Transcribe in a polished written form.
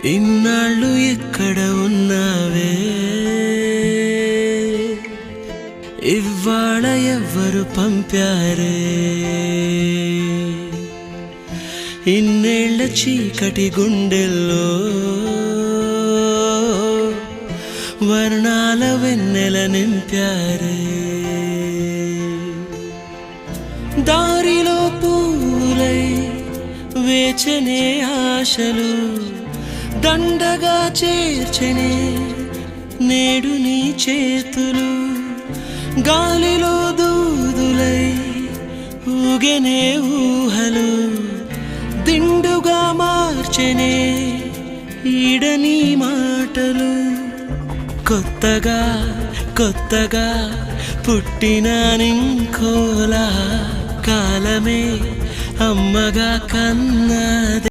ఇన్నాళ్ళు ఎక్కడ ఉన్నావే, ఇవాళ ఎవ్వరు పంపారే? ఇన్నేళ్ల చీకటి గుండెల్లో వర్ణాల వెన్నెల నింపారే. దారిలో పూలై వేచనే ఆశలు దండగా చేర్చనే నేడు నీ చేతులు. గాలిలో దూదులై ఊగెనే ఊహలు దిండుగా మార్చెనే ఈడని మాటలు. కొత్తగా కొత్తగా పుట్టిన నింకోలా కాలమే అమ్మగా కన్నది.